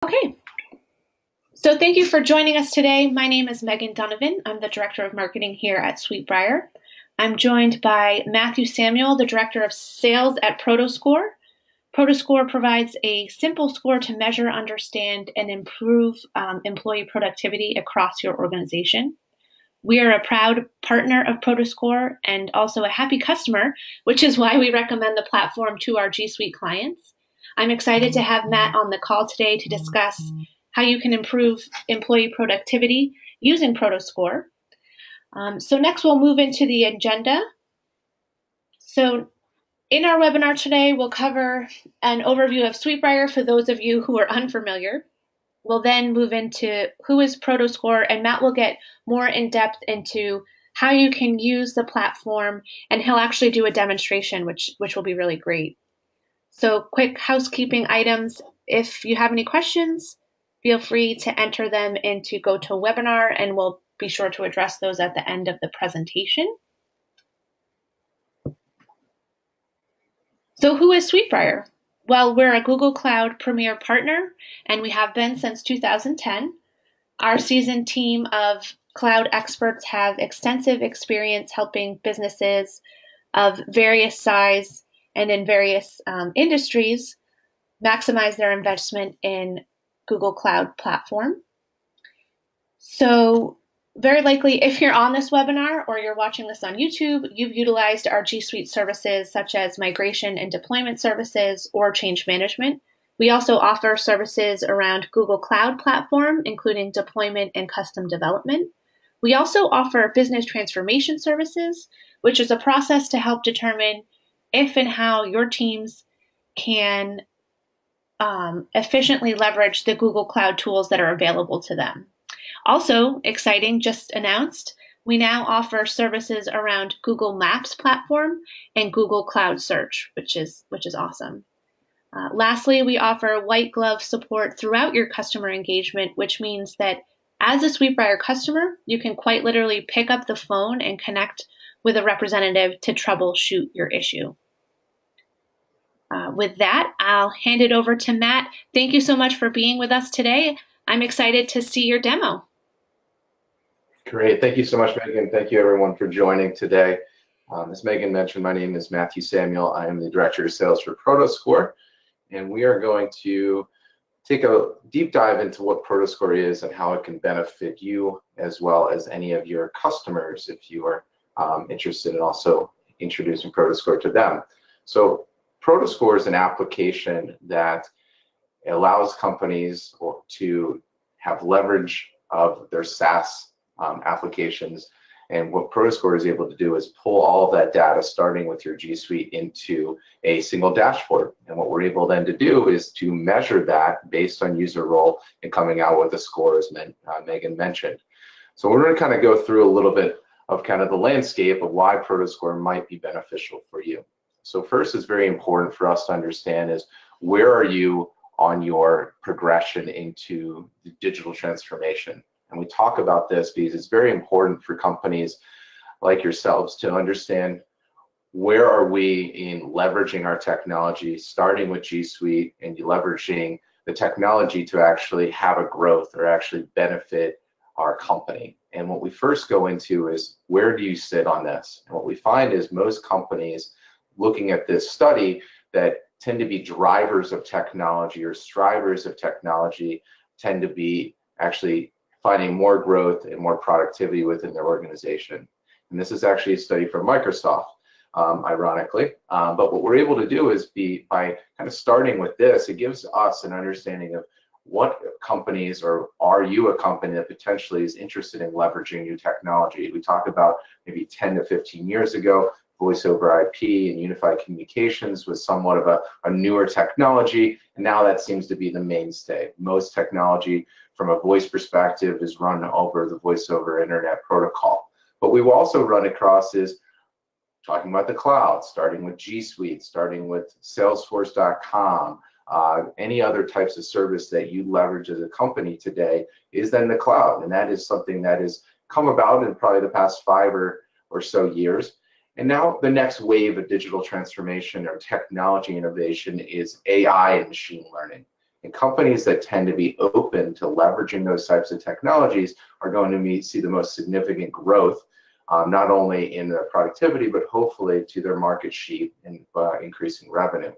Okay, so thank you for joining us today. My name is Megan Donovan. I'm the Director of Marketing here at Suitebriar. I'm joined by Matthew Samuel, the Director of Sales at Prodoscore. Prodoscore provides a simple score to measure, understand, and improve employee productivity across your organization. We are a proud partner of Prodoscore and also a happy customer, which is why we recommend the platform to our G Suite clients. I'm excited to have Matt on the call today to discuss how you can improve employee productivity using Prodoscore. So next we'll move into the agenda. So in our webinar today, we'll cover an overview of Suitebriar for those of you who are unfamiliar. We'll then move into who is Prodoscore, and Matt will get more in depth into how you can use the platform, and he'll actually do a demonstration, which will be really great. So quick housekeeping items. If you have any questions, feel free to enter them into GoToWebinar, and we'll be sure to address those at the end of the presentation. So who is Suitebriar? Well, we're a Google Cloud Premier Partner, and we have been since 2010. Our seasoned team of cloud experts have extensive experience helping businesses of various size and in various industries maximize their investment in Google Cloud Platform. So very likely, if you're on this webinar or you're watching this on YouTube, you've utilized our G Suite services such as migration and deployment services or change management. We also offer services around Google Cloud Platform, including deployment and custom development. We also offer business transformation services, which is a process to help determine if and how your teams can efficiently leverage the Google Cloud tools that are available to them. Also exciting, just announced, we now offer services around Google Maps platform and Google Cloud Search, which is awesome. Lastly, we offer white glove support throughout your customer engagement, which means that as a Suitebriar customer, you can quite literally pick up the phone and connect with a representative to troubleshoot your issue. With that, I'll hand it over to Matt. Thank you so much for being with us today. I'm excited to see your demo. Great. Thank you so much, Megan. Thank you, everyone, for joining today. As Megan mentioned, my name is Matthew Samuel. I am the Director of Sales for Prodoscore, and we are going to take a deep dive into what Prodoscore is and how it can benefit you as well as any of your customers if you are interested in also introducing Prodoscore to them. So Prodoscore is an application that allows companies to have leverage of their SaaS applications. And what Prodoscore is able to do is pull all of that data, starting with your G Suite, into a single dashboard. And what we're able then to do is to measure that based on user role and coming out with the scores Megan mentioned. So we're going to kind of go through a little bit of kind of the landscape of why Prodoscore might be beneficial for you. So first, it's very important for us to understand is where are you on your progression into the digital transformation? And we talk about this because it's very important for companies like yourselves to understand where are we in leveraging our technology, starting with G Suite and leveraging the technology to actually have a growth or actually benefit our company. And what we first go into is where do you sit on this? And what we find is most companies looking at this study that tend to be drivers of technology or strivers of technology tend to be actually finding more growth and more productivity within their organization. And this is actually a study from Microsoft, ironically. But what we're able to do is by kind of starting with this, it gives us an understanding of what companies, or are you a company that potentially is interested in leveraging new technology? We talk about maybe 10 to 15 years ago, voice over IP and unified communications was somewhat of a newer technology, and now that seems to be the mainstay. Most technology from a voice perspective is run over the voice over internet protocol. But we've also run across is talking about the cloud, starting with G Suite, starting with Salesforce.com, any other types of service that you leverage as a company today is then the cloud. And that is something that has come about in probably the past 5 or so years. And now the next wave of digital transformation or technology innovation is AI and machine learning. And companies that tend to be open to leveraging those types of technologies are going to see the most significant growth, not only in their productivity, but hopefully to their market sheet and increasing revenue.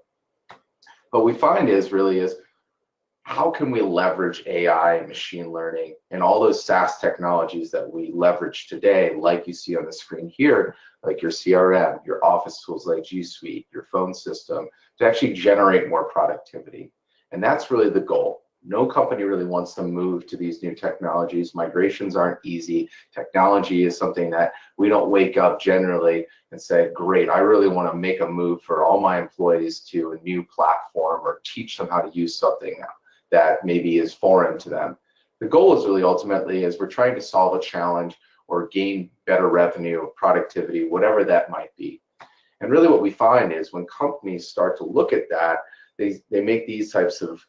What we find is how can we leverage AI and machine learning and all those SaaS technologies that we leverage today, like you see on the screen here, like your CRM, your office tools like G Suite, your phone system, to actually generate more productivity. And that's really the goal. No company really wants to move to these new technologies. Migrations aren't easy. Technology is something that we don't wake up generally and say, great, I really want to make a move for all my employees to a new platform or teach them how to use something now that maybe is foreign to them. The goal is really ultimately is we're trying to solve a challenge or gain better revenue, productivity, whatever that might be. And really what we find is when companies start to look at that, they make these types of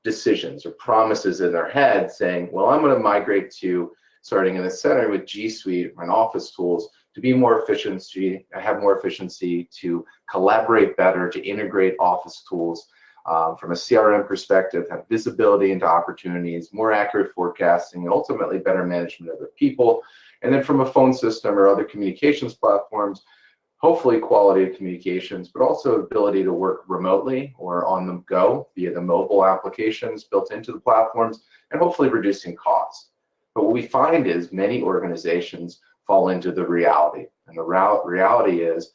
decisions or promises in their head saying, well, I'm going to migrate to starting in the center with G Suite and office tools to be more efficiency, have more efficiency, to collaborate better, to integrate office tools. From a CRM perspective, have visibility into opportunities, more accurate forecasting, and ultimately better management of their people. And then from a phone system or other communications platforms, hopefully quality of communications, but also ability to work remotely or on the go via the mobile applications built into the platforms, and hopefully reducing costs. But what we find is many organizations fall into the reality. And the reality is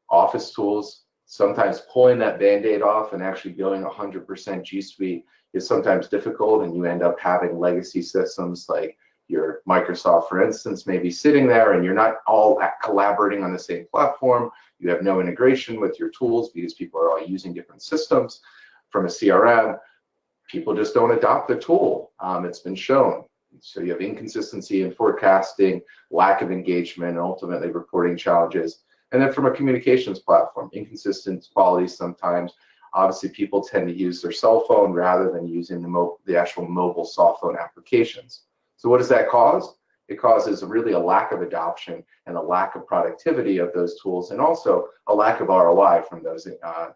office tools, sometimes pulling that Band-Aid off and actually going 100% G Suite is sometimes difficult, and you end up having legacy systems like your Microsoft, for instance, may be sitting there and you're not all collaborating on the same platform. You have no integration with your tools because people are all using different systems. From a CRM, people just don't adopt the tool. It's been shown. So you have inconsistency in forecasting, lack of engagement, and ultimately reporting challenges. And then from a communications platform, inconsistent quality sometimes. Obviously, people tend to use their cell phone rather than using the actual mobile soft phone applications. So what does that cause? It causes really a lack of adoption and a lack of productivity of those tools, and also a lack of ROI from those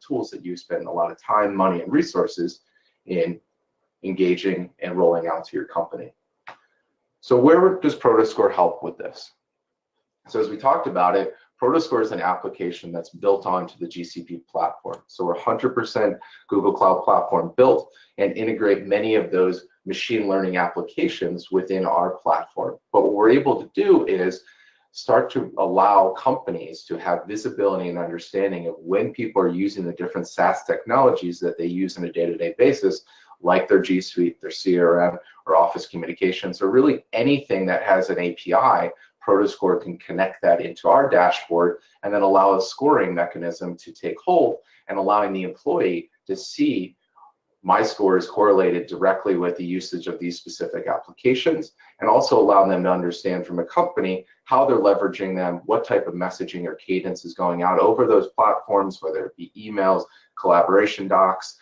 tools that you spend a lot of time, money, and resources in engaging and rolling out to your company. So where does Prodoscore help with this? So as we talked about it, Prodoscore is an application that's built onto the GCP platform. So we're 100% Google Cloud Platform built and integrate many of those machine learning applications within our platform. But what we're able to do is start to allow companies to have visibility and understanding of when people are using the different SaaS technologies that they use on a day-to-day basis, like their G Suite, their CRM, or Office communications, or really anything that has an API. Prodoscore can connect that into our dashboard and then allow a scoring mechanism to take hold and allowing the employee to see my score is correlated directly with the usage of these specific applications, and also allow them to understand from a company how they're leveraging them, what type of messaging or cadence is going out over those platforms, whether it be emails, collaboration docs,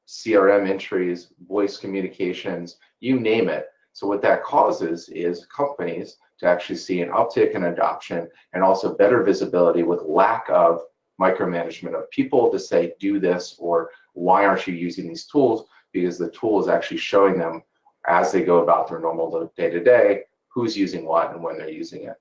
CRM entries, voice communications, you name it. So what that causes is companies to actually see an uptick in adoption and also better visibility with lack of micromanagement of people to say, do this, or why aren't you using these tools? Because the tool is actually showing them as they go about their normal day-to-day, who's using what and when they're using it.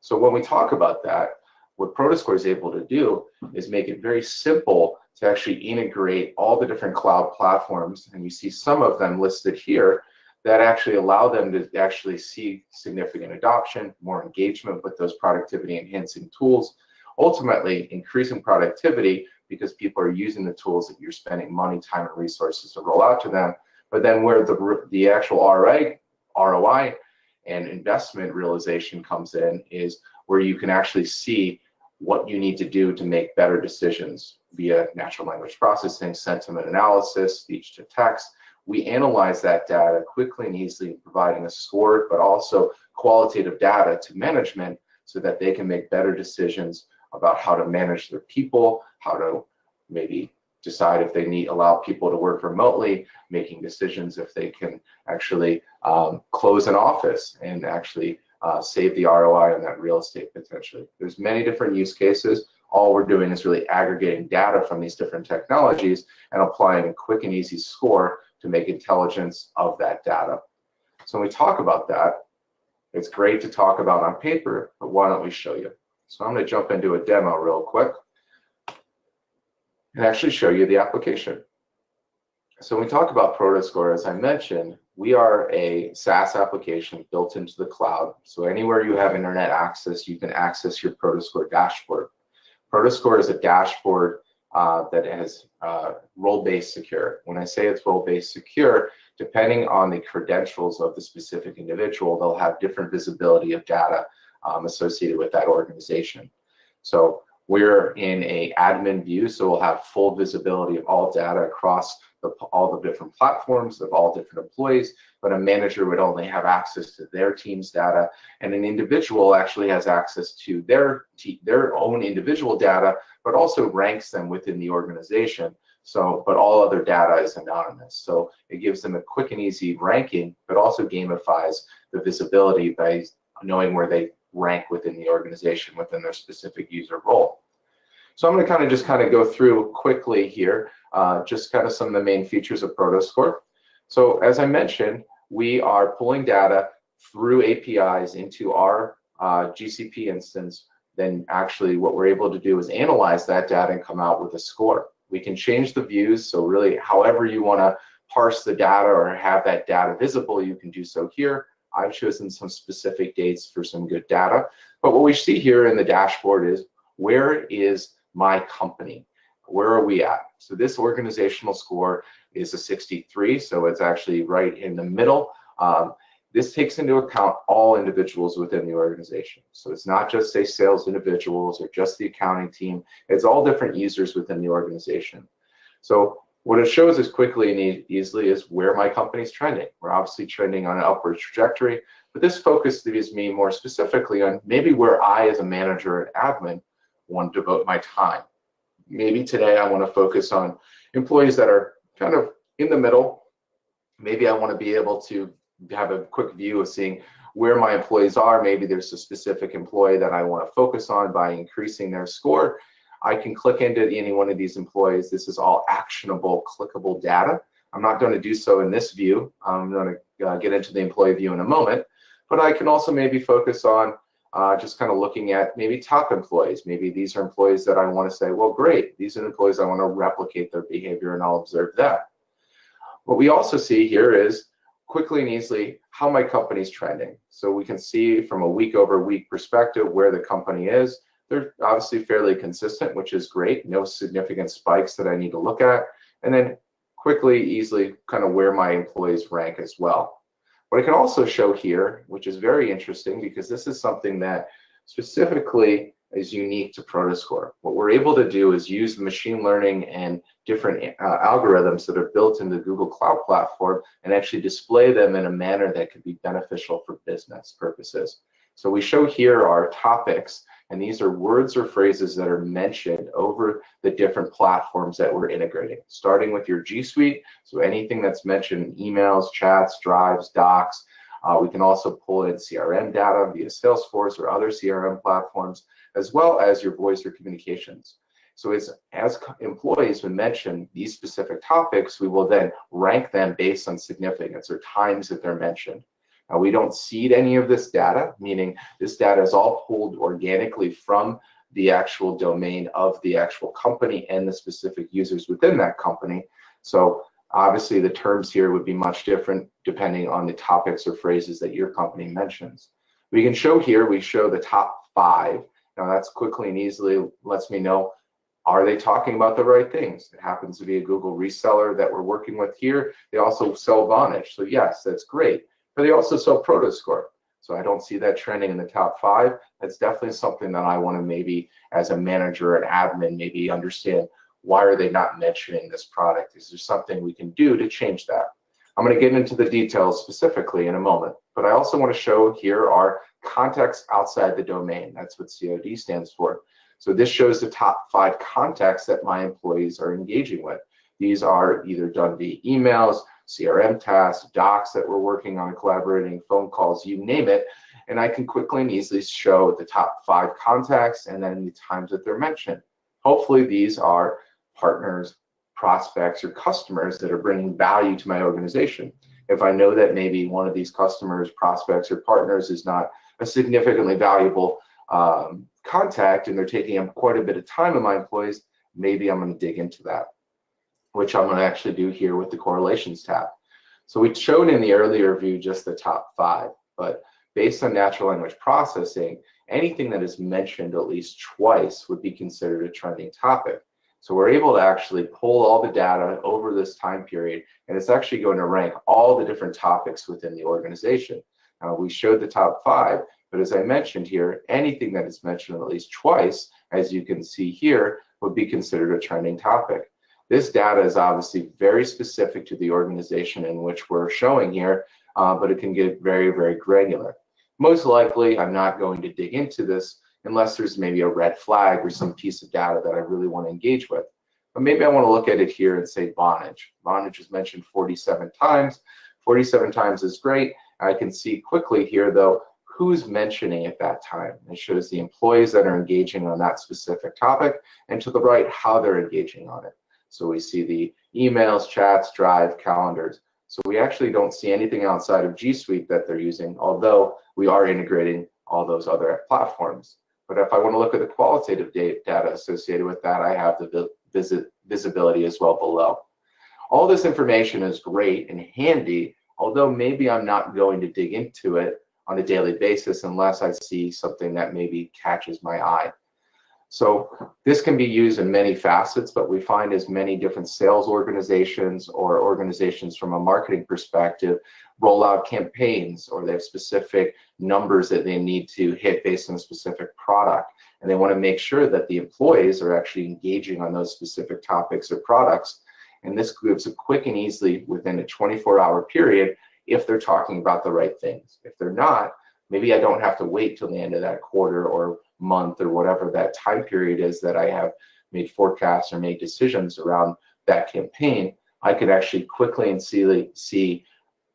So when we talk about that, what Prodoscore is able to do is make it very simple to actually integrate all the different cloud platforms, and you see some of them listed here, that actually allow them to actually see significant adoption, more engagement with those productivity enhancing tools, ultimately increasing productivity because people are using the tools that you're spending money, time, and resources to roll out to them. But then where the actual ROI and investment realization comes in is where you can actually see what you need to do to make better decisions via natural language processing, sentiment analysis, speech to text. We analyze that data quickly and easily, providing a score, but also qualitative data to management so that they can make better decisions about how to manage their people, how to maybe decide if they allow people to work remotely, making decisions if they can actually close an office and actually save the ROI on that real estate potentially. There's many different use cases. all we're doing is really aggregating data from these different technologies and applying a quick and easy score to make intelligence of that data. So when we talk about that, it's great to talk about on paper, but why don't we show you? So I'm going to jump into a demo real quick and actually show you the application. So when we talk about Prodoscore, as I mentioned, we are a SaaS application built into the cloud. So anywhere you have internet access, you can access your Prodoscore dashboard. Prodoscore is a dashboard that has role-based secure. When I say it's role-based secure, depending on the credentials of the specific individual, they'll have different visibility of data associated with that organization. So we're in a admin view, so we'll have full visibility of all data across all the different platforms of all different employees, but a manager would only have access to their team's data, and an individual actually has access to their own individual data, but also ranks them within the organization. So, but all other data is anonymous. So it gives them a quick and easy ranking, but also gamifies the visibility by knowing where they rank within the organization, within their specific user role. So I'm going to just go through quickly here, just kind of some of the main features of Prodoscore. So as I mentioned, we are pulling data through APIs into our GCP instance. Then actually what we're able to do is analyze that data and come out with a score. We can change the views, so really however you want to parse the data or have that data visible, you can do so here. I've chosen some specific dates for some good data. But what we see here in the dashboard is, where is my company? Where are we at? So this organizational score is a 63, so it's actually right in the middle. This takes into account all individuals within the organization. So it's not just, say, sales individuals or just the accounting team. It's all different users within the organization. So what it shows us quickly and easily is where my company's trending. We're obviously trending on an upward trajectory, but this focus leaves me more specifically on maybe where I, as a manager and admin, want to devote my time. Maybe today I want to focus on employees that are kind of in the middle. Maybe I want to be able to have a quick view of seeing where my employees are. Maybe there's a specific employee that I want to focus on by increasing their score. I can click into any one of these employees. This is all actionable, clickable data. I'm not going to do so in this view. I'm going to get into the employee view in a moment, but I can also maybe focus on just kind of looking at maybe top employees. Maybe these are employees that I want to say, well, great, these are employees I want to replicate their behavior, and I'll observe that. What we also see here is quickly and easily how my company's trending. So we can see from a week over week perspective where the company is. They're obviously fairly consistent, which is great. No significant spikes that I need to look at. And then quickly, easily kind of where my employees rank as well. What I can also show here, which is very interesting because this is something that specifically is unique to Prodoscore. What we're able to do is use the machine learning and different algorithms that are built into the Google Cloud Platform and actually display them in a manner that could be beneficial for business purposes. So we show here our topics, and these are words or phrases that are mentioned over the different platforms that we're integrating, starting with your G Suite. So anything that's mentioned in emails, chats, drives, docs. We can also pull in CRM data via Salesforce or other CRM platforms, as well as your voice or communications. So as employees, when mention these specific topics, we will then rank them based on significance or times that they're mentioned. Now, we don't seed any of this data, meaning this data is all pulled organically from the actual domain of the actual company and the specific users within that company. So obviously the terms here would be much different depending on the topics or phrases that your company mentions. We can show here, we show the top 5. Now that's quickly and easily lets me know, are they talking about the right things? It happens to be a Google reseller that we're working with here. They also sell Vonage, so yes, that's great. But they also sell Prodoscore. So I don't see that trending in the top 5. That's definitely something that I want to maybe, as a manager and admin, maybe understand, why are they not mentioning this product? Is there something we can do to change that? I'm going to get into the details specifically in a moment, but I also want to show here our context outside the domain. That's what COD stands for. So this shows the top 5 contacts that my employees are engaging with. These are either done via emails, CRM tasks, docs that we're working on, collaborating, phone calls, you name it. And I can quickly and easily show the top 5 contacts and then the times that they're mentioned. Hopefully these are partners, prospects, or customers that are bringing value to my organization. If I know that maybe one of these customers, prospects, or partners is not a significantly valuable contact and they're taking up quite a bit of time of my employees, maybe I'm going to dig into that, which I'm going to actually do here with the correlations tab. So we showed in the earlier view just the top 5, but based on natural language processing, anything that is mentioned at least twice would be considered a trending topic. So we're able to actually pull all the data over this time period, and it's actually going to rank all the different topics within the organization. We showed the top 5, but as I mentioned here, anything that is mentioned at least twice, as you can see here, would be considered a trending topic. This data is obviously very specific to the organization in which we're showing here, but it can get very, very granular. Most likely, I'm not going to dig into this unless there's maybe a red flag or some piece of data that I really want to engage with. But maybe I want to look at it here and say bondage. Bondage is mentioned 47 times. 47 times is great. I can see quickly here, though, who's mentioning at that time. It shows the employees that are engaging on that specific topic, and to the right, how they're engaging on it. So we see the emails, chats, Drive, calendars. So we actually don't see anything outside of G Suite that they're using, although we are integrating all those other platforms. But if I want to look at the qualitative data associated with that, I have the visibility as well below. All this information is great and handy, although maybe I'm not going to dig into it on a daily basis unless I see something that maybe catches my eye. So this can be used in many facets, but we find as many different sales organizations or organizations from a marketing perspective roll out campaigns, or they have specific numbers that they need to hit based on a specific product. And they want to make sure that the employees are actually engaging on those specific topics or products. And this gives it quick and easily within a 24-hour period if they're talking about the right things. If they're not, maybe I don't have to wait till the end of that quarter or month or whatever that time period is that I have made forecasts or made decisions around that campaign. I could actually quickly and see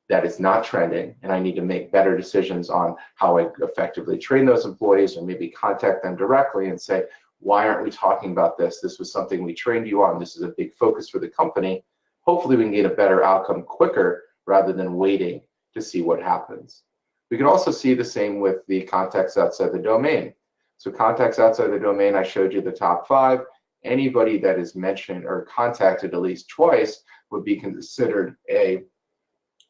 that it's not trending, and I need to make better decisions on how I effectively train those employees, or maybe contact them directly and say, why aren't we talking about this? This was something we trained you on. This is a big focus for the company. Hopefully we can get a better outcome quicker rather than waiting to see what happens. We can also see the same with the contacts outside the domain. So contacts outside the domain, I showed you the top 5. Anybody that is mentioned or contacted at least twice would be considered a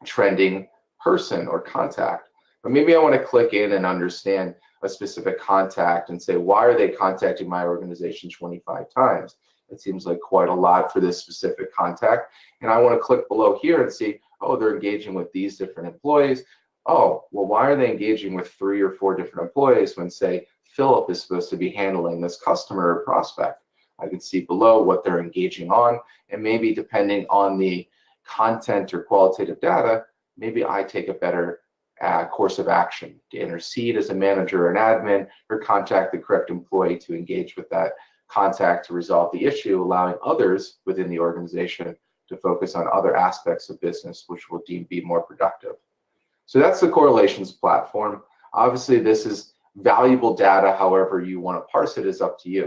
trending person or contact. But maybe I want to click in and understand a specific contact and say, why are they contacting my organization 25 times? It seems like quite a lot for this specific contact. And I want to click below here and see, oh, they're engaging with these different employees. Oh, well, why are they engaging with 3 or 4 different employees when, say, Philip is supposed to be handling this customer or prospect? I can see below what they're engaging on, and maybe depending on the content or qualitative data, maybe I take a better course of action to intercede as a manager or an admin, or contact the correct employee to engage with that contact to resolve the issue, allowing others within the organization to focus on other aspects of business, which will deem be more productive. So that's the correlations platform. Obviously, this is valuable data. However you want to parse it is up to you.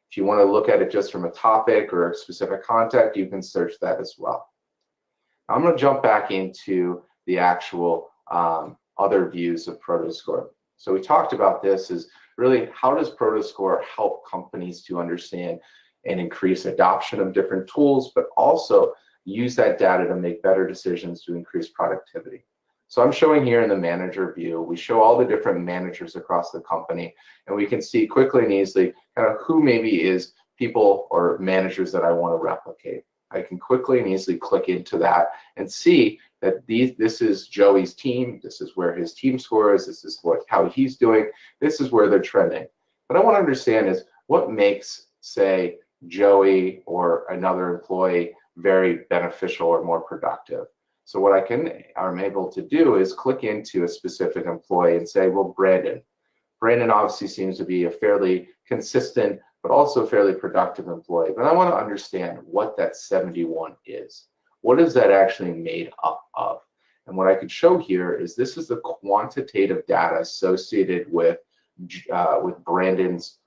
If you want to look at it just from a topic or a specific contact, you can search that as well. I'm going to jump back into the actual other views of Prodoscore. So we talked about this is really, how does Prodoscore help companies to understand and increase adoption of different tools, but also use that data to make better decisions to increase productivity. So I'm showing here in the manager view, we show all the different managers across the company, and we can see quickly and easily kind of who maybe is people or managers that I want to replicate. I can quickly and easily click into that and see that this is Joey's team, this is where his team score is, this is how he's doing, this is where they're trending. But I want to understand is what makes, say, Joey or another employee very beneficial or more productive. So what I'm able to do is click into a specific employee and say, well, Brandon obviously seems to be a fairly consistent but also fairly productive employee. But I want to understand what that 71 is. what is that actually made up of? And what I could show here is this is the quantitative data associated with Brandon's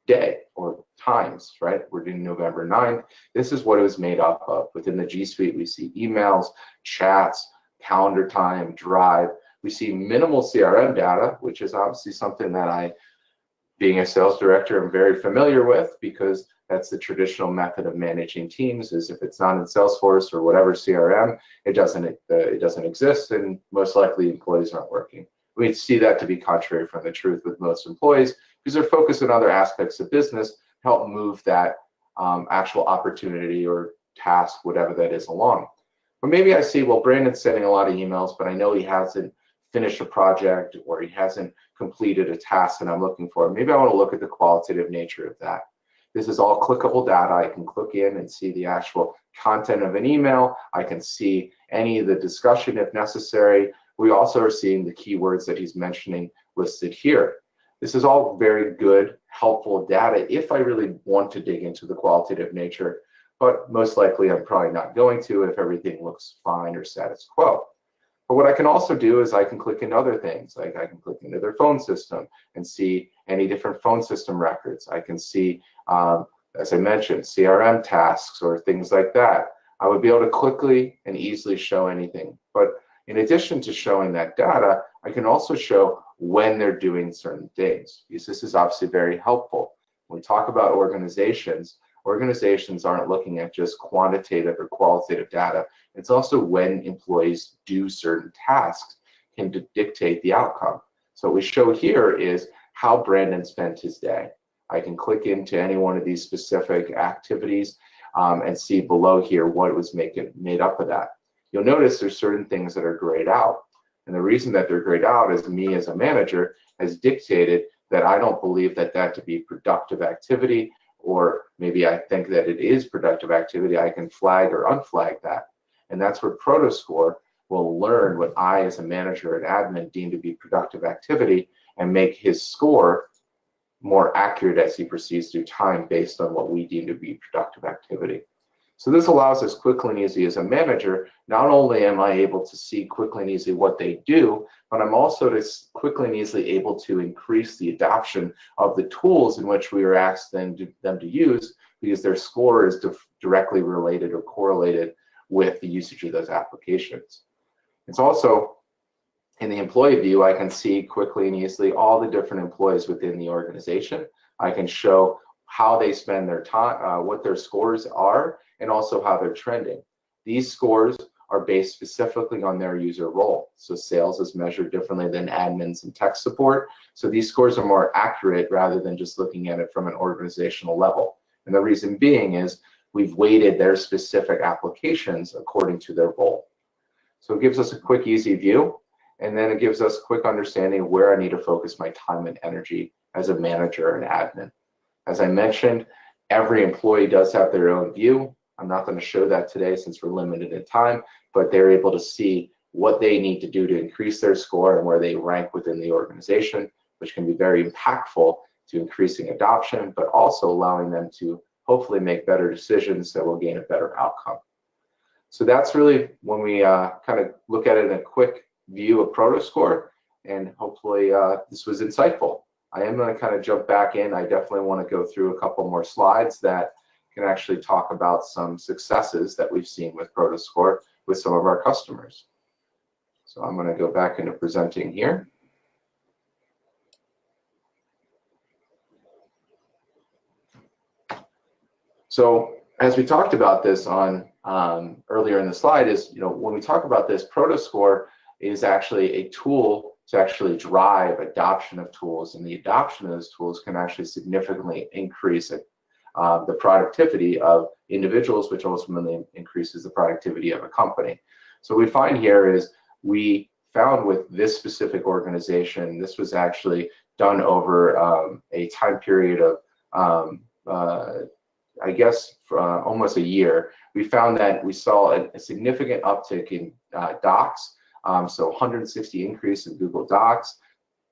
day or times, right? We're doing November 9th. This is what it was made up of. Within the G Suite, we see emails, chats, calendar time, drive. We see minimal CRM data, which is obviously something that I, being a sales director, am very familiar with, because that's the traditional method of managing teams. Is if it's not in Salesforce or whatever CRM, it doesn't exist, and most likely employees aren't working. We see that to be contrary from the truth with most employees, because they're focused on other aspects of business to help move that actual opportunity or task, whatever that is, along. But maybe I see, well, Brandon's sending a lot of emails, but I know he hasn't finished a project or he hasn't completed a task that I'm looking for. Maybe I want to look at the qualitative nature of that. This is all clickable data. I can click in and see the actual content of an email. I can see any of the discussion if necessary. We also are seeing the keywords that he's mentioning listed here. This is all very good, helpful data if I really want to dig into the qualitative nature, but most likely I'm probably not going to if everything looks fine or status quo. But what I can also do is I can click into other things, like I can click into their phone system and see any different phone system records. I can see, as I mentioned, CRM tasks or things like that. I would be able to quickly and easily show anything. But in addition to showing that data, I can also show when they're doing certain things, because this is obviously very helpful. When we talk about organizations aren't looking at just quantitative or qualitative data. It's also when employees do certain tasks can dictate the outcome. So what we show here is how Brandon spent his day. I can click into any one of these specific activities and see below here what was made up of that. You'll notice there's certain things that are grayed out. And the reason that they're grayed out is me as a manager has dictated that I don't believe that to be productive activity, or maybe I think that it is productive activity. I can flag or unflag that. And that's where Prodoscore will learn what I as a manager and admin deem to be productive activity and make his score more accurate as he proceeds through time based on what we deem to be productive activity. So this allows us quickly and easy as a manager, not only am I able to see quickly and easily what they do, but I'm also quickly and easily able to increase the adoption of the tools in which we are asking them to use, because their score is directly related or correlated with the usage of those applications. It's also, in the employee view, I can see quickly and easily all the different employees within the organization. I can show how they spend their time, what their scores are, and also how they're trending. These scores are based specifically on their user role. So sales is measured differently than admins and tech support. So these scores are more accurate rather than just looking at it from an organizational level. And the reason being is we've weighted their specific applications according to their role. So it gives us a quick, easy view, and then it gives us quick understanding of where I need to focus my time and energy as a manager and admin. As I mentioned, every employee does have their own view. I'm not going to show that today since we're limited in time, but they're able to see what they need to do to increase their score and where they rank within the organization, which can be very impactful to increasing adoption, but also allowing them to hopefully make better decisions that will gain a better outcome. So that's really when we kind of look at it in a quick view of Prodoscore, and hopefully this was insightful. I am going to kind of jump back in. I definitely want to go through a couple more slides that can actually talk about some successes that we've seen with Prodoscore with some of our customers. So I'm going to go back into presenting here. So as we talked about this on earlier in the slide is, when we talk about this, Prodoscore is actually a tool to actually drive adoption of tools, and the adoption of those tools can actually significantly increase the productivity of individuals, which ultimately increases the productivity of a company. So what we find here is we found with this specific organization, this was actually done over a time period of I guess almost a year. We found that we saw a significant uptick in docs, so 160 increase in Google Docs,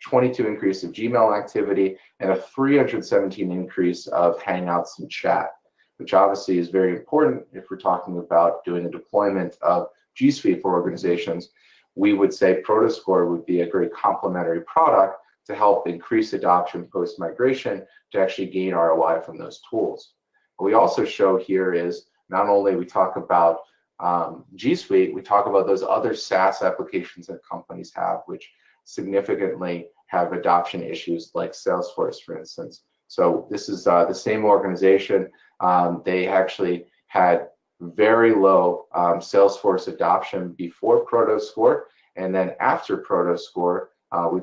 22 increase in Gmail activity, and a 317 increase of Hangouts and chat. which obviously is very important if we're talking about doing a deployment of G Suite for organizations, we would say Prodoscore would be a great complementary product to help increase adoption post-migration to actually gain ROI from those tools. What we also show here is not only we talk about G Suite, we talk about those other SaaS applications that companies have, which significantly have adoption issues like Salesforce, for instance. So this is the same organization. They actually had very low Salesforce adoption before Prodoscore, and then after Prodoscore,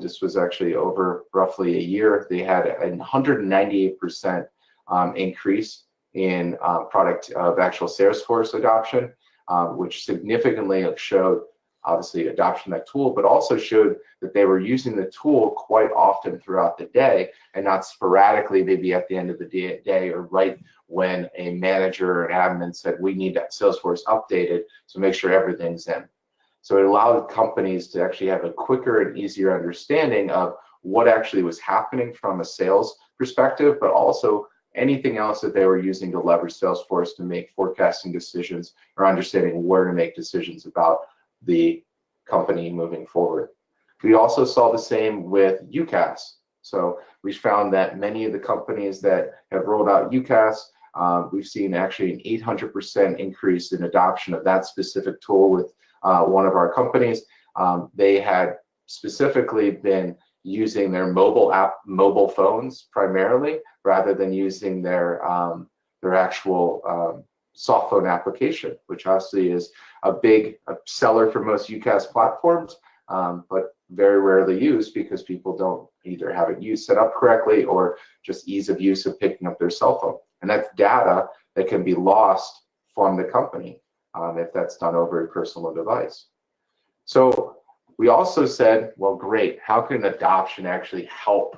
this was actually over roughly a year, they had a 198% increase in product of actual Salesforce adoption, which significantly showed obviously adoption of that tool, but also showed that they were using the tool quite often throughout the day and not sporadically, maybe at the end of the day or right when a manager or an admin said, we need that Salesforce updated, so make sure everything's in. So it allowed companies to actually have a quicker and easier understanding of what actually was happening from a sales perspective, but also anything else that they were using to leverage Salesforce to make forecasting decisions or understanding where to make decisions about the company moving forward. We also saw the same with UCaaS. So we found that many of the companies that have rolled out UCaaS, we've seen actually an 800% increase in adoption of that specific tool with one of our companies. They had specifically been using their mobile phones primarily, rather than using their actual soft phone application, which obviously is a big seller for most UCaaS platforms, but very rarely used because people don't either have it set up correctly or just ease of use of picking up their cell phone. And that's data that can be lost from the company if that's done over a personal device. So we also said, well, great, how can adoption actually help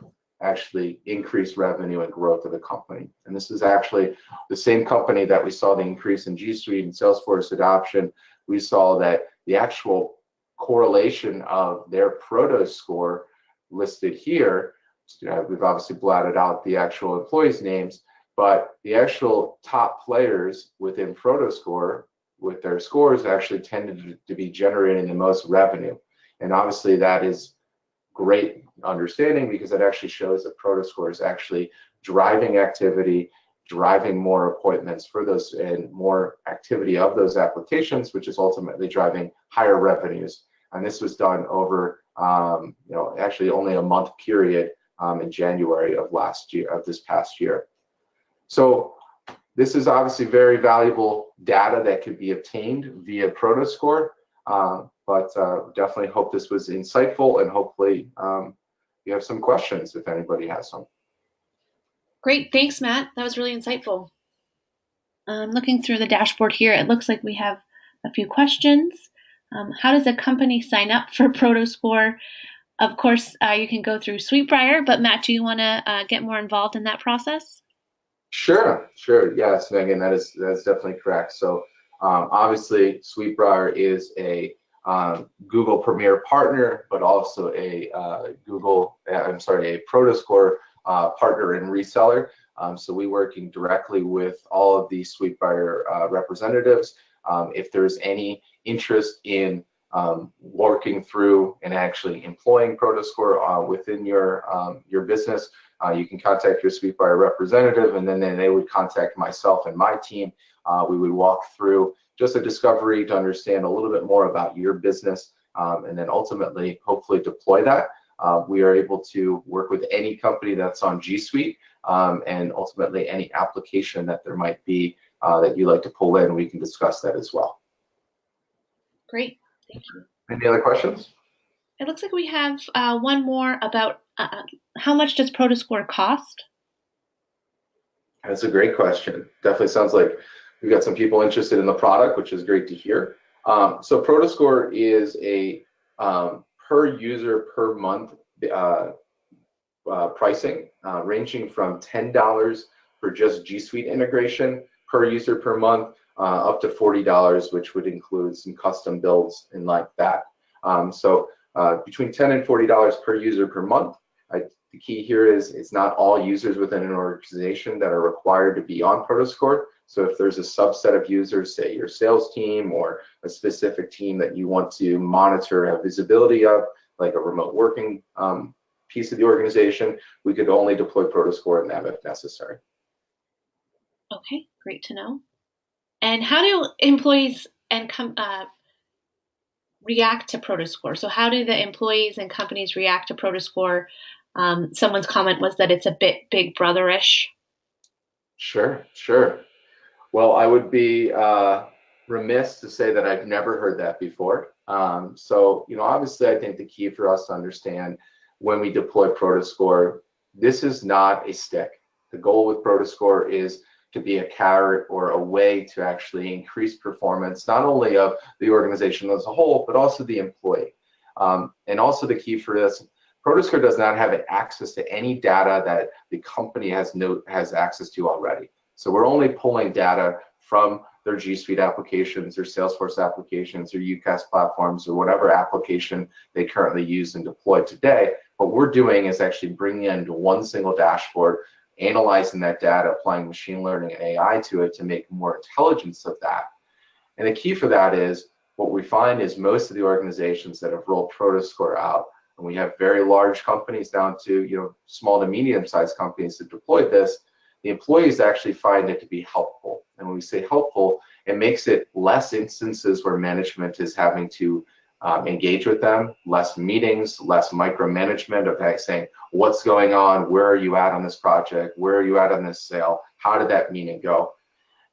increase revenue and growth of the company? And this is actually the same company that we saw the increase in G Suite and Salesforce adoption. We saw that the actual correlation of their Prodoscore listed here, we've obviously blotted out the actual employees' names, but the actual top players within Prodoscore with their scores actually tended to be generating the most revenue. And obviously that is great understanding because it actually shows that Prodoscore is actually driving activity, driving more appointments for those and more activity of those applications, which is ultimately driving higher revenues. And this was done over, actually only a month period in January of this past year. So this is obviously very valuable data that could be obtained via Prodoscore. But definitely hope this was insightful, and hopefully you have some questions if anybody has some. Great, thanks, Matt. That was really insightful. Looking through the dashboard here, it looks like we have a few questions. How does a company sign up for Prodoscore? Of course, you can go through Suitebriar, but Matt, do you want to get more involved in that process? Sure. Yes, Megan, that's definitely correct. So obviously, Suitebriar is a Google Premier partner, but also a Prodoscore partner and reseller. So we're working directly with all of the Suitebriar representatives. If there's any interest in working through and actually employing Prodoscore within your business, you can contact your Suitebriar representative, and then they would contact myself and my team. We would walk through just a discovery to understand a little bit more about your business, and then ultimately, hopefully, deploy that. We are able to work with any company that's on G Suite, and ultimately any application that there might be that you'd like to pull in. We can discuss that as well. Great, thank you. Any other questions? It looks like we have one more about how much does Prodoscore cost? That's a great question. Definitely sounds like we've got some people interested in the product, which is great to hear. So Prodoscore is a per user per month pricing, ranging from $10 for just G Suite integration per user per month, up to $40, which would include some custom builds and like that. So between $10 and $40 per user per month. The key here is it's not all users within an organization that are required to be on Prodoscore. So if there's a subset of users, say your sales team or a specific team that you want to monitor, have visibility of, like a remote working piece of the organization, we could only deploy Prodoscore in them if necessary. Okay, great to know. And how do employees react to Prodoscore? So how do the employees and companies react to Prodoscore? Someone's comment was that it's a bit Big Brotherish. Sure, sure. Well, I would be remiss to say that I've never heard that before. So, obviously, I think the key for us to understand when we deploy Prodoscore, this is not a stick. The goal with Prodoscore is to be a carrot or a way to actually increase performance, not only of the organization as a whole, but also the employee. And also the key for this, Prodoscore does not have access to any data that the company has access to already. So we're only pulling data from their G Suite applications, their Salesforce applications, their UCaaS platforms, or whatever application they currently use and deploy today. What we're doing is actually bringing it into one single dashboard, analyzing that data, applying machine learning and AI to it to make more intelligence of that. And the key for that is what we find is most of the organizations that have rolled Prodoscore out, and we have very large companies down to small to medium-sized companies that deployed this, the employees actually find it to be helpful. And when we say helpful, it makes it less instances where management is having to engage with them, less meetings, less micromanagement of saying, what's going on? Where are you at on this project? Where are you at on this sale? How did that meeting go?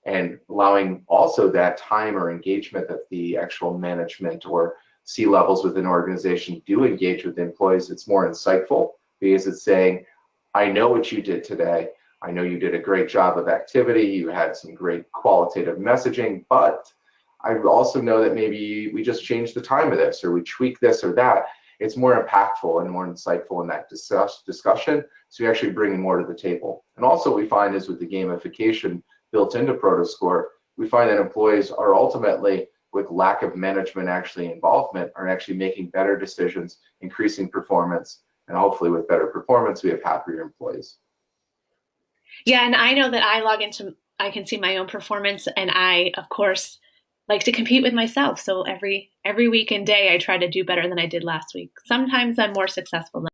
And allowing also that time or engagement that the actual management or C-levels within an organization do engage with the employees. It's more insightful because it's saying, I know what you did today. I know you did a great job of activity. You had some great qualitative messaging, but I also know that maybe we just changed the time of this or we tweak this or that. It's more impactful and more insightful in that discussion. So you're actually bringing more to the table. And also what we find is with the gamification built into Prodoscore, we find that employees are ultimately, with lack of management involvement, are actually making better decisions, increasing performance, and hopefully with better performance, we have happier employees. Yeah, and I know that I can see my own performance, and I, of course, like to compete with myself. So every week and day, I try to do better than I did last week. Sometimes I'm more successful than